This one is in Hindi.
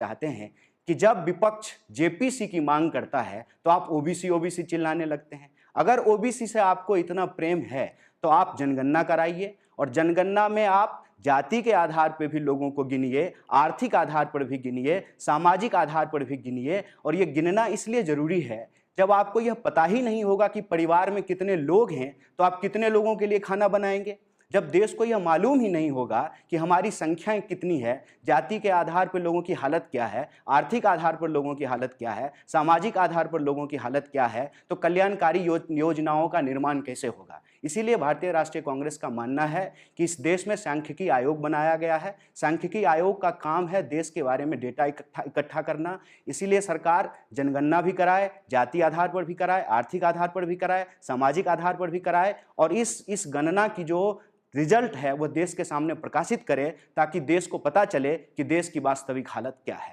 चाहते हैं कि जब विपक्ष जेपीसी की मांग करता है तो आप ओबीसी ओबीसी चिल्लाने लगते हैं। अगर ओबीसी से आपको इतना प्रेम है तो आप जनगणना कराइए और जनगणना में आप जाति के आधार पर भी लोगों को गिनिए, आर्थिक आधार पर भी गिनिए, सामाजिक आधार पर भी गिनिए। और ये गिनना इसलिए जरूरी है, जब आपको यह पता ही नहीं होगा कि परिवार में कितने लोग हैं तो आप कितने लोगों के लिए खाना बनाएंगे। जब देश को यह मालूम ही नहीं होगा कि हमारी संख्याएं कितनी है, जाति के आधार पर लोगों की हालत क्या है, आर्थिक आधार पर लोगों की हालत क्या है, सामाजिक आधार पर लोगों की हालत क्या है, तो कल्याणकारी योजनाओं का निर्माण कैसे होगा। इसीलिए भारतीय राष्ट्रीय कांग्रेस का मानना है कि इस देश में सांख्यिकी आयोग बनाया गया है। सांख्यिकी आयोग का काम है देश के बारे में डेटा इकट्ठा करना। इसीलिए सरकार जनगणना भी कराए, जाति आधार पर भी कराए, आर्थिक आधार पर भी कराए, सामाजिक आधार पर भी कराए और इस गणना की जो रिजल्ट है वह देश के सामने प्रकाशित करे, ताकि देश को पता चले कि देश की वास्तविक हालत क्या है।